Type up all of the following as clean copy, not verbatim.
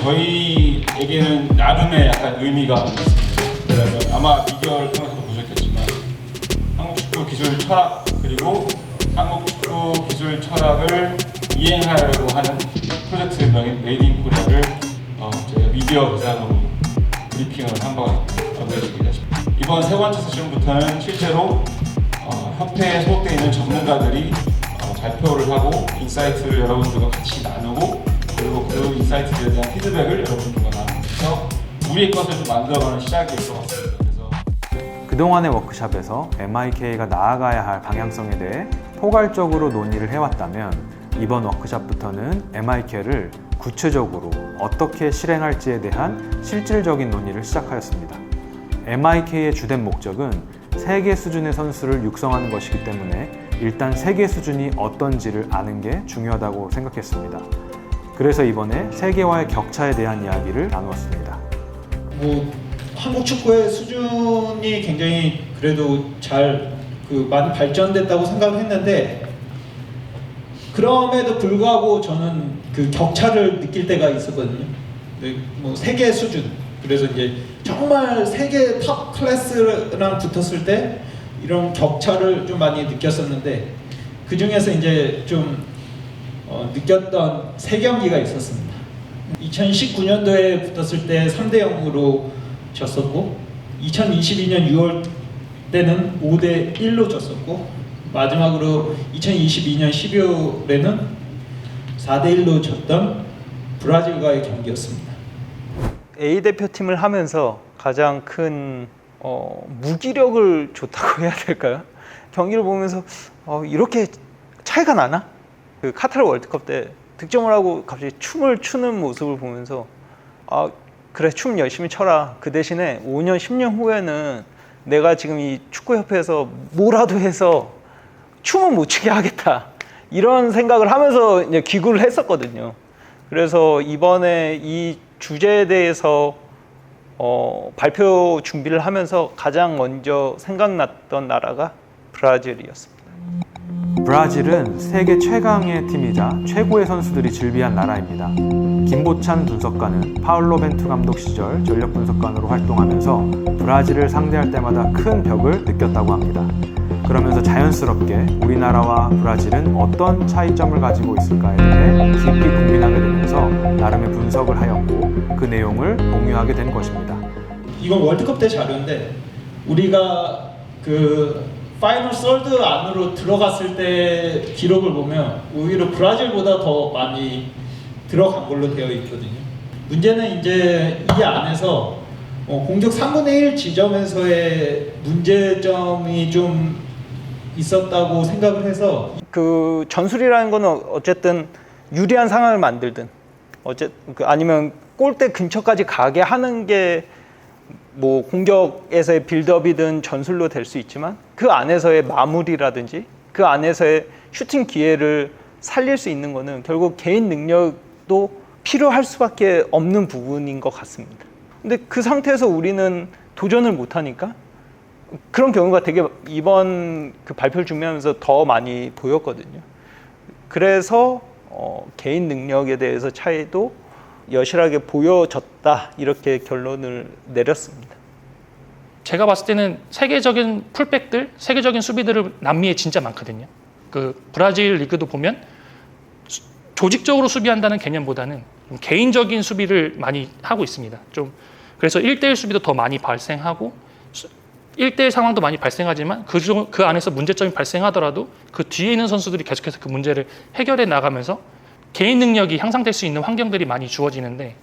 저희에게는 나름의 약간 의미가 있습니다. 왜냐면 아마 비디오를 통해서 보셨겠지만 한국 축구 기술 철학 그리고 한국 축구 기술 철학을 이행하려고 하는 프로젝트명인 메이드 인 코리아를 저희가 미디어 기사로 브리핑을 한번 알려드리겠습니다. 이번 세 번째 세션부터는 실제로 협회에 소속되어 있는 전문가들이 발표를 하고 인사이트를 여러분들과 같이 나누고 그리고 그 인사이트에 대한 피드백을 여러분들과 나누면서 우리의 것을 좀 만들어가는 시작일 것 같습니다. 그래서 그동안의 워크숍에서 MIK가 나아가야 할 방향성에 대해 포괄적으로 논의를 해왔다면 이번 워크숍부터는 MIK를 구체적으로 어떻게 실행할지에 대한 실질적인 논의를 시작하였습니다. MIK의 주된 목적은 세계 수준의 선수를 육성하는 것이기 때문에 일단 세계 수준이 어떤지를 아는 게 중요하다고 생각했습니다. 그래서 이번에 세계와의 격차에 대한 이야기를 나누었습니다. 한국 축구의 수준이 굉장히 그래도 잘 많이 발전됐다고 생각을 했는데 그럼에도 불구하고 저는 그 격차를 느낄 때가 있었거든요. 세계 수준. 그래서 이제 정말 세계 탑 클래스랑 붙었을 때 이런 격차를 좀 많이 느꼈었는데 그 중에서 이제 좀 느꼈던 세 경기가 있었습니다. 2019년도에 붙었을 때 3대 0으로 졌었고 2022년 6월 때는 5대 1로 졌었고 마지막으로 2022년 12월에는 4대 1로 졌던 브라질과의 경기였습니다. A 대표팀을 하면서 가장 큰 무기력을 줬다고 해야 될까요? 경기를 보면서 이렇게 차이가 나나? 그 카타르 월드컵 때 득점을 하고 갑자기 춤을 추는 모습을 보면서 그래 춤 열심히 춰라. 그 대신에 5년 10년 후에는 내가 지금 이 축구협회에서 뭐라도 해서 춤은 못 추게 하겠다. 이런 생각을 하면서 이제 기구를 했었거든요. 그래서 이번에 이 주제에 대해서 발표 준비를 하면서 가장 먼저 생각났던 나라가 브라질이었습니다. 브라질은 세계 최강의 팀이자 최고의 선수들이 즐비한 나라입니다. 김보찬 분석가는 파울로 벤투 감독 시절 전력 분석관으로 활동하면서 브라질을 상대할 때마다 큰 벽을 느꼈다고 합니다. 그러면서 자연스럽게 우리나라와 브라질은 어떤 차이점을 가지고 있을까에 대해 깊이 고민하게 되면서 나름의 분석을 하였고 그 내용을 공유하게 된 것입니다. 이건 월드컵 때 자료인데 우리가 파이널 썰드 안으로 들어갔을 때 기록을 보면 오히려 브라질보다 더 많이 들어간 걸로 되어 있거든요. 문제는 이제 이 안에서 공격 3분의 1 지점에서의 문제점이 좀 있었다고 생각을 해서 그 전술이라는 거는 어쨌든 유리한 상황을 만들든 아니면 골대 근처까지 가게 하는 게 뭐 공격에서의 빌드업이든 전술로 될 수 있지만 그 안에서의 마무리라든지 그 안에서의 슈팅 기회를 살릴 수 있는 거는 결국 개인 능력도 필요할 수밖에 없는 부분인 것 같습니다. 근데 그 상태에서 우리는 도전을 못하니까 그런 경우가 되게 이번 그 발표를 준비하면서 더 많이 보였거든요. 그래서 개인 능력에 대해서 차이도 여실하게 보여졌다 이렇게 결론을 내렸습니다. 제가 봤을 때는 세계적인 풀백들, 세계적인 수비들을 남미에 진짜 많거든요. 그 브라질 리그도 보면 조직적으로 수비한다는 개념보다는 개인적인 수비를 많이 하고 있습니다. 좀 그래서 1대1 수비도 더 많이 발생하고 1대1 상황도 많이 발생하지만 그 안에서 문제점이 발생하더라도 그 뒤에 있는 선수들이 계속해서 그 문제를 해결해 나가면서 개인 능력이 향상될 수 있는 환경들이 많이 주어지는데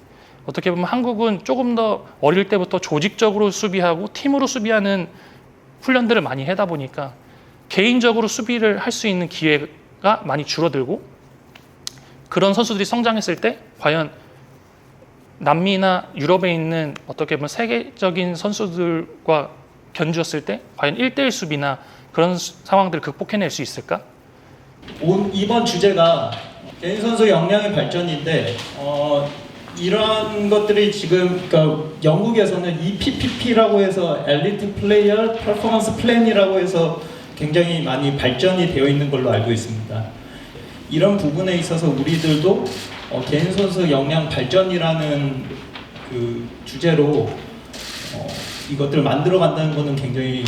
어떻게 보면 한국은 조금 더 어릴 때부터 조직적으로 수비하고 팀으로 수비하는 훈련들을 많이 하다 보니까 개인적으로 수비를 할 수 있는 기회가 많이 줄어들고 그런 선수들이 성장했을 때 과연 남미나 유럽에 있는 어떻게 보면 세계적인 선수들과 견주었을 때 과연 1대1 수비나 그런 상황들을 극복해낼 수 있을까? 이번 주제가 개인 선수 역량의 발전인데 이런 것들이 지금 영국에서는 EPPP라고 해서 엘리트 플레이어 퍼포먼스 플랜이라고 해서 굉장히 많이 발전이 되어 있는 걸로 알고 있습니다. 이런 부분에 있어서 우리들도 개인 선수 역량 발전이라는 그 주제로 이것들을 만들어 간다는 것은 굉장히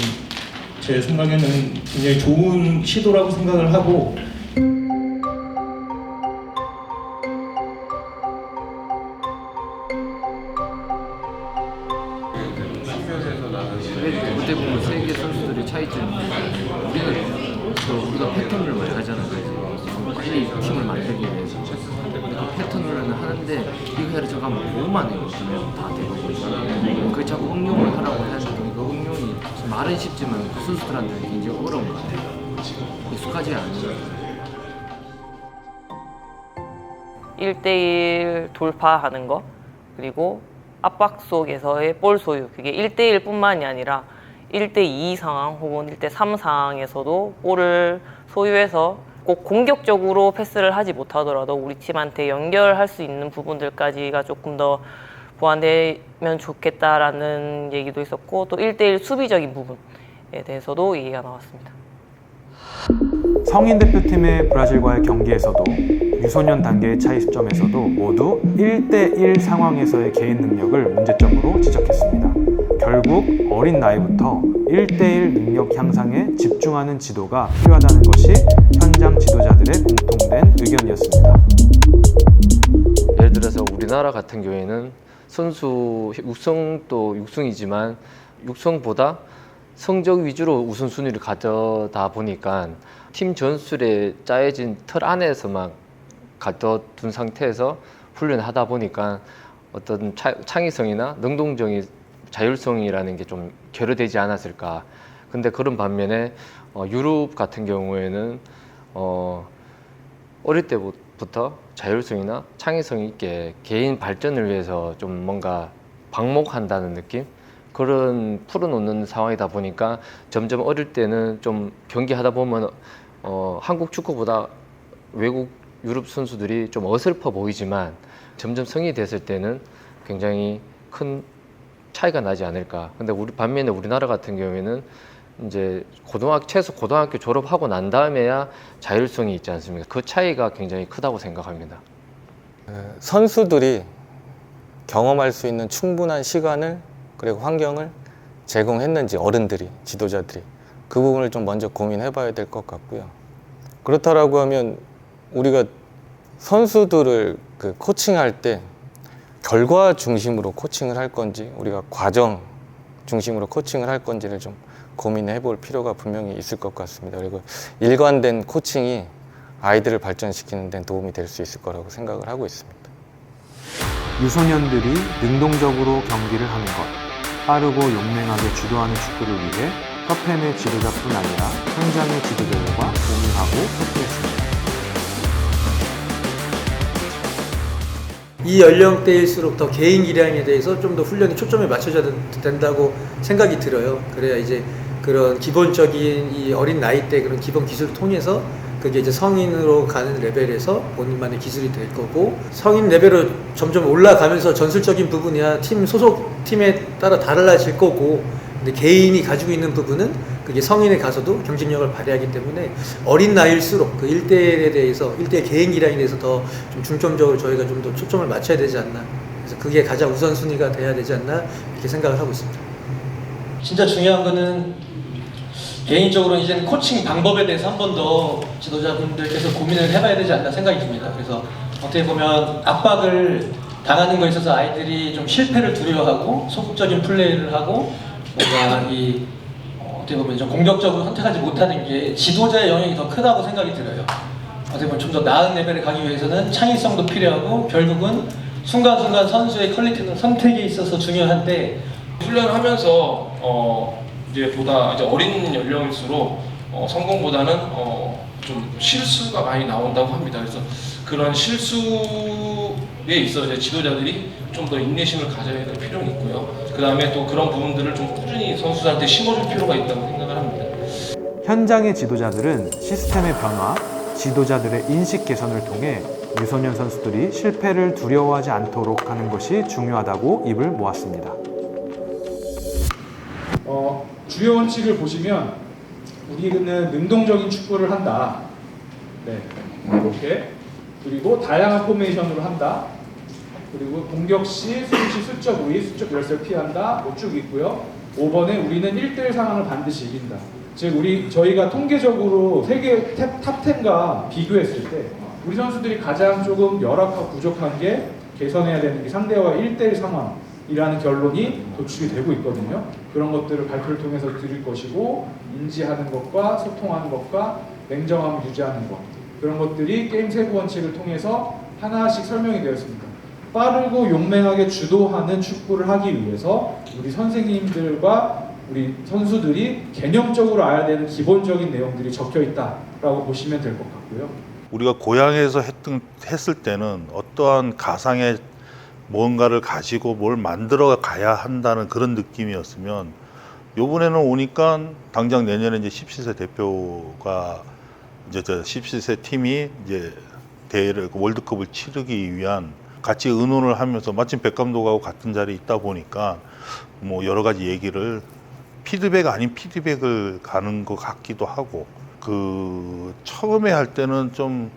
제 생각에는 굉장히 좋은 시도라고 생각을 하고 어떻게 보면 세계 선수들의 차이점이 우리가 패턴을 많이 하잖아요. 그래서 빨리 팀을 만들기 위해서 그 패턴을 하는데 이거 해야 저거 하면 너무만 해요. 그러면 다 되고 그 자꾸 응용을 하라고 해야 되는데 그 응용이 말은 쉽지만 그 선수들한테는 굉장히 어려운 것 같아요. 익숙하지 않아요. 1대1 돌파하는 거, 그리고 압박 속에서의 볼 소유, 그게 1대1뿐만이 아니라 1대2 상황 혹은 1대3 상황에서도 볼을 소유해서 꼭 공격적으로 패스를 하지 못하더라도 우리 팀한테 연결할 수 있는 부분들까지가 조금 더 보완되면 좋겠다라는 얘기도 있었고, 또 1대1 수비적인 부분에 대해서도 얘기가 나왔습니다. 성인 대표팀의 브라질과의 경기에서도 유소년 단계의 차이점에서도 모두 1대1 상황에서의 개인 능력을 문제점으로 지적했습니다. 결국 어린 나이부터 1대1 능력 향상에 집중하는 지도가 필요하다는 것이 현장 지도자들의 공통된 의견이었습니다. 예를 들어서 우리나라 같은 경우에는 선수 육성도 육성이지만 육성보다 성적 위주로 우선순위를 가져다 보니까 팀 전술에 짜여진 틀 안에서만 가둬둔 상태에서 훈련을 하다 보니까 어떤 창의성이나 능동적인 자율성이라는 게 좀 결여되지 않았을까. 근데 그런 반면에 유럽 같은 경우에는 어릴 때부터 자율성이나 창의성 있게 개인 발전을 위해서 좀 뭔가 방목한다는 느낌? 그런 풀어놓는 상황이다 보니까 점점 어릴 때는 좀 경기하다 보면 한국 축구보다 외국 유럽 선수들이 좀 어설퍼 보이지만 점점 성인이 됐을 때는 굉장히 큰 차이가 나지 않을까. 근데 반면에 우리나라 같은 경우에는 이제 최소 고등학교 졸업하고 난 다음에야 자율성이 있지 않습니까? 그 차이가 굉장히 크다고 생각합니다. 선수들이 경험할 수 있는 충분한 시간을 그리고 환경을 제공했는지 어른들이, 지도자들이 그 부분을 좀 먼저 고민해 봐야 될 것 같고요. 그렇다라고 하면 우리가 선수들을 코칭할 때 결과 중심으로 코칭을 할 건지 우리가 과정 중심으로 코칭을 할 건지를 좀 고민해 볼 필요가 분명히 있을 것 같습니다. 그리고 일관된 코칭이 아이들을 발전시키는 데 도움이 될 수 있을 거라고 생각을 하고 있습니다. 유소년들이 능동적으로 경기를 하는 것, 빠르고 용맹하게 주도하는 축구를 위해 협회내 지도자뿐 아니라 현장의 지도자들과 공유하고 소통했습니다. 이 연령대일수록 더 개인 기량에 대해서 좀 더 훈련이 초점이 맞춰져야 된다고 생각이 들어요. 그래야 이제 그런 기본적인 이 어린 나이 때 그런 기본 기술을 통해서 그게 이제 성인으로 가는 레벨에서 본인만의 기술이 될 거고, 성인 레벨로 점점 올라가면서 전술적인 부분이야 팀 소속 팀에 따라 달라질 거고, 근데 개인이 가지고 있는 부분은 그게 성인에 가서도 경쟁력을 발휘하기 때문에 어린 나이일수록 그 1대1에 대해서 1대1 개인 기량에 대해서 더 좀 중점적으로 저희가 좀 더 초점을 맞춰야 되지 않나. 그래서 그게 가장 우선순위가 돼야 되지 않나 이렇게 생각을 하고 있습니다. 진짜 중요한 거는 개인적으로 이제는 코칭 방법에 대해서 한 번 더 지도자분들께서 고민을 해봐야 되지 않나 생각이 듭니다. 그래서 어떻게 보면 압박을 당하는 거에 있어서 아이들이 좀 실패를 두려워하고 소극적인 플레이를 하고 뭔가 어떻게 보면 좀 공격적으로 선택하지 못하는 게 지도자의 영향이 더 크다고 생각이 들어요. 어떻게 보면 좀 더 나은 레벨에 가기 위해서는 창의성도 필요하고 결국은 순간순간 선수의 퀄리티는 선택에 있어서 중요한데, 훈련을 하면서 이제 어린 연령일수록 성공보다는 좀 실수가 많이 나온다고 합니다. 그래서 그런 실수에 있어서 이제 지도자들이 좀 더 인내심을 가져야 될 필요는 있고요. 그 다음에 또 그런 부분들을 좀 꾸준히 선수들한테 심어줄 필요가 있다고 생각을 합니다. 현장의 지도자들은 시스템의 변화, 지도자들의 인식 개선을 통해 유소년 선수들이 실패를 두려워하지 않도록 하는 것이 중요하다고 입을 모았습니다. 주요 원칙을 보시면 우리는 능동적인 축구를 한다. 네, 이렇게 그리고 다양한 포메이션으로 한다. 그리고 공격 시, 수비 시 수적 우위, 수적 열세를 피한다. 뭐 쭉 있고요. 5번에 우리는 1대1 상황을 반드시 이긴다. 즉 저희가 통계적으로 세계 탑 10과 비교했을 때 우리 선수들이 가장 조금 열악하고 부족한 게 개선해야 되는 게 상대와 1대1 상황이라는 결론이 도출이 되고 있거든요. 그런 것들을 발표를 통해서 드릴 것이고, 인지하는 것과 소통하는 것과 냉정함을 유지하는 것, 그런 것들이 게임 세부 원칙을 통해서 하나씩 설명이 되었습니다. 빠르고 용맹하게 주도하는 축구를 하기 위해서 우리 선생님들과 우리 선수들이 개념적으로 알아야 되는 기본적인 내용들이 적혀 있다라고 보시면 될 것 같고요. 우리가 고향에서 했을 때는 어떠한 가상의 뭔가를 가지고 뭘 만들어 가야 한다는 그런 느낌이었으면, 요번에는 오니까 당장 내년에 이제 17세 대표가 이제 17세 팀이 이제 대회를 월드컵을 치르기 위한 같이 의논을 하면서, 마침 백 감독하고 같은 자리에 있다 보니까 뭐 여러 가지 얘기를 피드백 아닌 피드백을 가는 것 같기도 하고, 그 처음에 할 때는 좀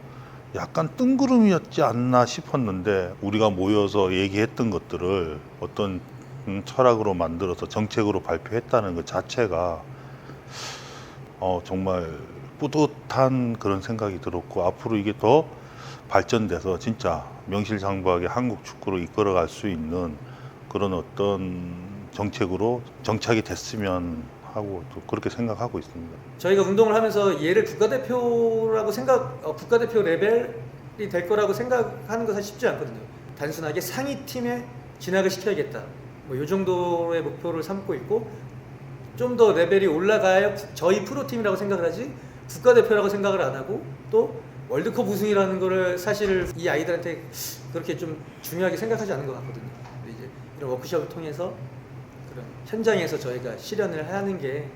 약간 뜬구름이었지 않나 싶었는데, 우리가 모여서 얘기했던 것들을 어떤 철학으로 만들어서 정책으로 발표했다는 것 자체가 정말 뿌듯한 그런 생각이 들었고, 앞으로 이게 더 발전돼서 진짜 명실상부하게 한국 축구를 이끌어갈 수 있는 그런 어떤 정책으로 정착이 됐으면 하고 또 그렇게 생각하고 있습니다. 저희가 운동을 하면서 얘를 국가대표라고 국가대표 레벨이 될 거라고 생각하는 것은 쉽지 않거든요. 단순하게 상위 팀에 진학을 시켜야겠다. 뭐 이 정도의 목표를 삼고 있고, 좀 더 레벨이 올라가야 저희 프로팀이라고 생각을 하지 국가대표라고 생각을 안 하고, 또 월드컵 우승이라는 거를 사실 이 아이들한테 그렇게 좀 중요하게 생각하지 않는 것 같거든요. 근데 이제 이런 워크숍을 통해서 그런 현장에서 저희가 실현을 하는 게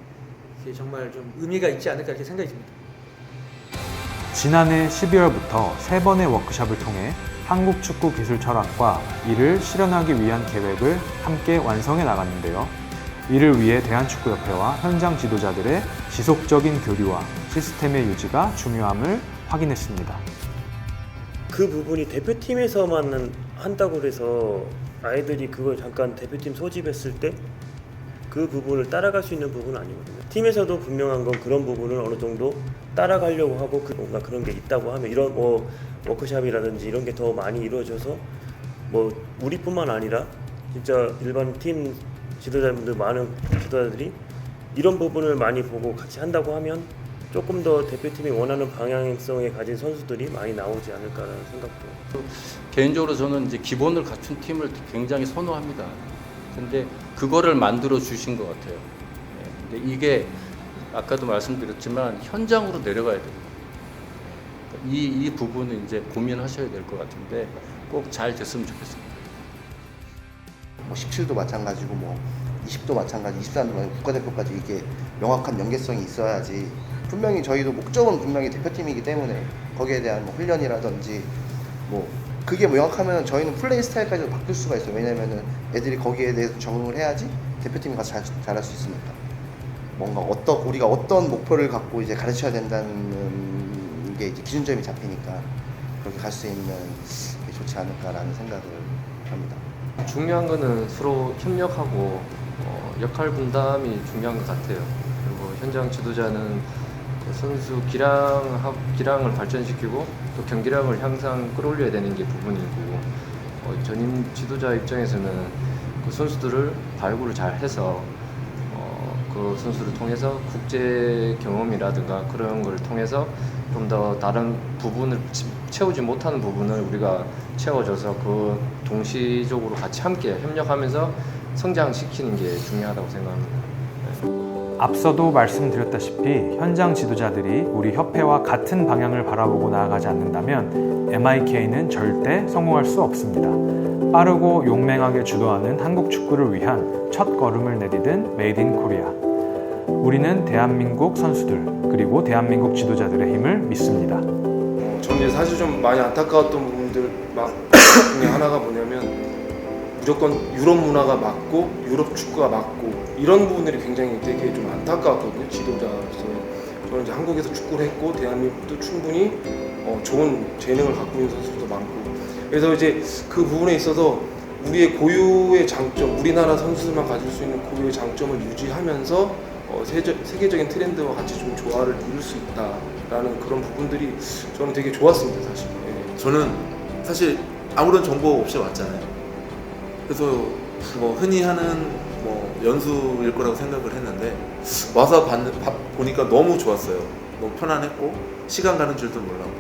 정말 좀 의미가 있지 않을까 이렇게 생각이 듭니다. 지난해 12월부터 3번의 워크숍을 통해 한국 축구 기술 철학과 이를 실현하기 위한 계획을 함께 완성해 나갔는데요. 이를 위해 대한축구협회와 현장 지도자들의 지속적인 교류와 시스템의 유지가 중요함을 확인했습니다. 그 부분이 대표팀에서만 한다고 해서 아이들이 그걸 잠깐 대표팀 소집했을 때 그 부분을 따라갈 수 있는 부분은 아니거든요. 팀에서도 분명한 건 그런 부분을 어느 정도 따라가려고 하고, 뭔가 그런 게 있다고 하면 이런 워크숍이라든지 이런 게 더 많이 이루어져서 우리뿐만 아니라 진짜 일반 팀 지도자분들, 많은 지도자들이 이런 부분을 많이 보고 같이 한다고 하면 조금 더 대표팀이 원하는 방향성에 가진 선수들이 많이 나오지 않을까라는 생각도. 개인적으로 저는 이제 기본을 갖춘 팀을 굉장히 선호합니다. 근데 그거를 만들어 주신 것 같아요. 근데 이게 아까도 말씀드렸지만 현장으로 내려가야 돼요. 이 부분은 이제 고민하셔야 될 것 같은데 꼭 잘 됐으면 좋겠습니다. 17도 마찬가지고 20도 마찬가지, 23도 마찬가지, 국가대표까지 이게 명확한 연계성이 있어야지. 분명히 저희도 목적은 분명히 대표팀이기 때문에 거기에 대한 훈련이라든지 그게 명확하면 저희는 플레이 스타일까지도 바꿀 수가 있어요. 왜냐면은 애들이 거기에 대해서 적응을 해야지 대표팀이 가서 잘할 수 있으니까. 뭔가 우리가 어떤 목표를 갖고 이제 가르쳐야 된다는 게 이제 기준점이 잡히니까 그렇게 갈 수 있는 게 좋지 않을까라는 생각을 합니다. 중요한 거는 서로 협력하고 역할 분담이 중요한 것 같아요. 그리고 현장 지도자는 선수 기량을 발전시키고 또 경기력을 항상 끌어올려야 되는 게 부분이고, 전임 지도자 입장에서는 그 선수들을 발굴을 잘 해서 그 선수를 통해서 국제 경험이라든가 그런 걸 통해서 좀 더 다른 부분을 채우지 못하는 부분을 우리가 채워줘서 그 동시적으로 같이 함께 협력하면서 성장시키는 게 중요하다고 생각합니다. 앞서도 말씀드렸다시피 현장 지도자들이 우리 협회와 같은 방향을 바라보고 나아가지 않는다면 MIK는 절대 성공할 수 없습니다. 빠르고 용맹하게 주도하는 한국 축구를 위한 첫 걸음을 내디딘 메이드 인 코리아. 우리는 대한민국 선수들 그리고 대한민국 지도자들의 힘을 믿습니다. 저는 사실 좀 많이 안타까웠던 부분들 중에 하나가 뭐냐면, 무조건 유럽 문화가 맞고 유럽 축구가 맞고 이런 부분들이 굉장히 되게 좀 안타까웠거든요. 지도자로서 저는 이제 한국에서 축구를 했고 대한민국도 충분히 좋은 재능을 갖고 있는 선수들도 많고 그래서 이제 그 부분에 있어서 우리의 고유의 장점, 우리나라 선수들만 가질 수 있는 고유의 장점을 유지하면서 세계적인 트렌드와 같이 좀 조화를 이룰 수 있다라는 그런 부분들이 저는 되게 좋았습니다, 사실. 예. 저는 사실 아무런 정보 없이 왔잖아요. 그래서 뭐 흔히 하는 뭐 연수일 거라고 생각을 했는데 와서 보니까 너무 좋았어요. 너무 편안했고 시간 가는 줄도 몰랐고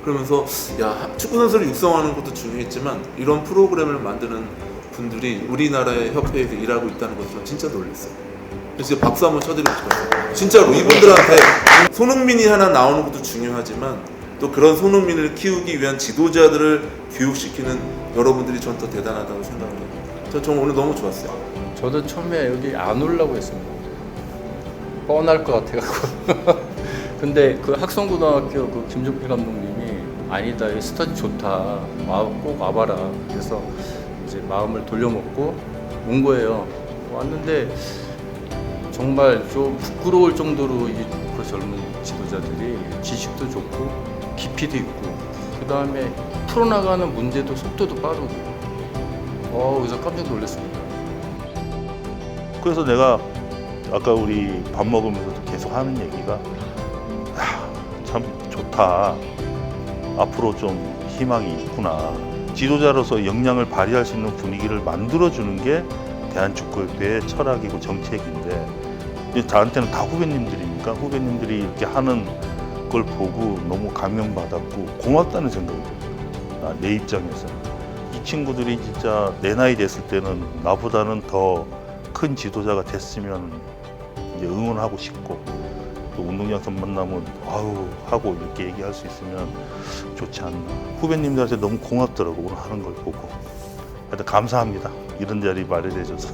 그러면서 야 축구 선수를 육성하는 것도 중요했지만 이런 프로그램을 만드는 분들이 우리나라의 협회에서 일하고 있다는 것을 진짜 놀랐어요. 그래서 박수 한번 쳐드리고 싶었어요. 진짜로 이분들한테 손흥민이 하나 나오는 것도 중요하지만 또 그런 손흥민을 키우기 위한 지도자들을 교육시키는 여러분들이 전 더 대단하다고 생각을 해요. 저 오늘 너무 좋았어요. 저도 처음에 여기 안 오려고 했습니다. 뻔할 것 같아가지고. 근데 그 학성고등학교 그 김종필 감독님이 아니다, 이 스터디 좋다, 꼭 와봐라. 그래서 이제 마음을 돌려먹고 온 거예요. 왔는데 정말 좀 부끄러울 정도로 그 젊은 지도자들이 지식도 좋고 깊이도 있고 그 다음에 풀어나가는 문제도 속도도 빠르고 그래서 깜짝 놀랐습니다. 그래서 내가 아까 우리 밥 먹으면서도 계속 하는 얘기가 참 좋다. 앞으로 좀 희망이 있구나. 지도자로서 역량을 발휘할 수 있는 분위기를 만들어주는 게 대한축구협회의 철학이고 정책인데 저한테는 다 후배님들이니까 후배님들이 이렇게 하는 걸 보고 너무 감명받았고 고맙다는 생각이 들어요. 내 입장에서. 이 친구들이 진짜 내 나이 됐을 때는 나보다는 더 큰 지도자가 됐으면 이제 응원하고 싶고 또 운동장에서 만나면 아우 하고 이렇게 얘기할 수 있으면 좋지 않나. 후배님들한테 너무 고맙더라고 오늘 하는 걸 보고. 하여튼 감사합니다. 이런 자리 마련해줘서.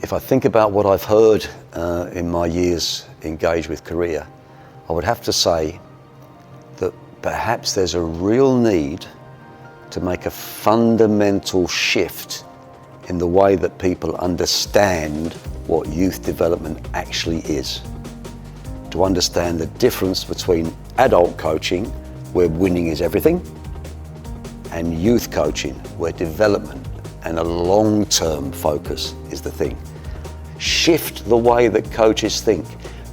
If I think about what I've heard in my years engaged with Korea, I would have to say that perhaps there's a real need to make a fundamental shift in the way that people understand what youth development actually is. To understand the difference between adult coaching, where winning is everything, and youth coaching, where development and a long-term focus is the thing. Shift the way that coaches think,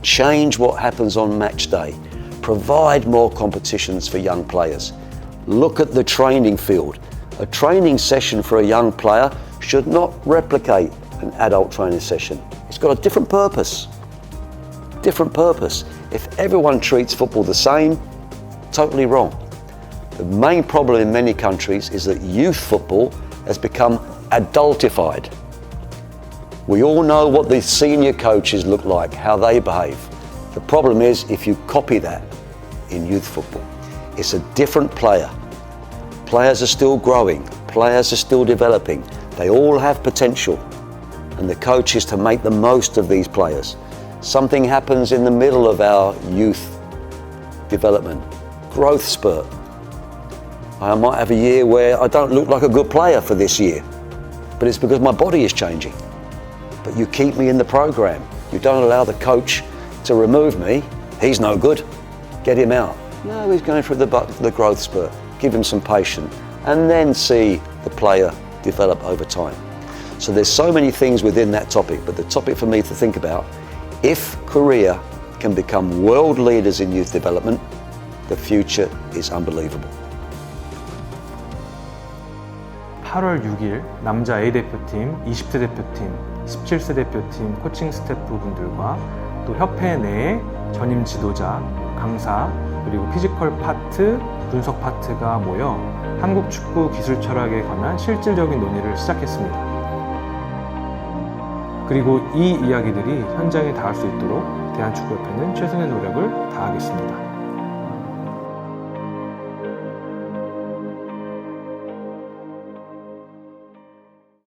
change what happens on match day, provide more competitions for young players. Look at the training field. A training session for a young player should not replicate an adult training session. It's got a different purpose. Different purpose. If everyone treats football the same, totally wrong. The main problem in many countries is that youth football has become adultified. We all know what the senior coaches look like, how they behave. The problem is if you copy that in youth football, it's a different player. Players are still growing, players are still developing. They all have potential, and the coach is to make the most of these players. Something happens in the middle of our youth development, growth spurt. I might have a year where I don't look like a good player for this year, but it's because my body is changing. But you keep me in the program. You don't allow the coach to remove me. He's no good. Get him out. No, he's going through the growth spurt. Give him some patience, and then see the player develop over time. So there's so many things within that topic, but the topic for me to think about, if Korea can become world leaders in youth development, the future is unbelievable. 8월 6일 남자 A대표팀, 20대 대표팀, 17세 대표팀 코칭 스태프분들과 또 협회 내에 전임 지도자, 강사, 그리고 피지컬 파트, 분석 파트가 모여 한국 축구 기술 철학에 관한 실질적인 논의를 시작했습니다. 그리고 이 이야기들이 현장에 닿을 수 있도록 대한축구협회는 최선의 노력을 다하겠습니다.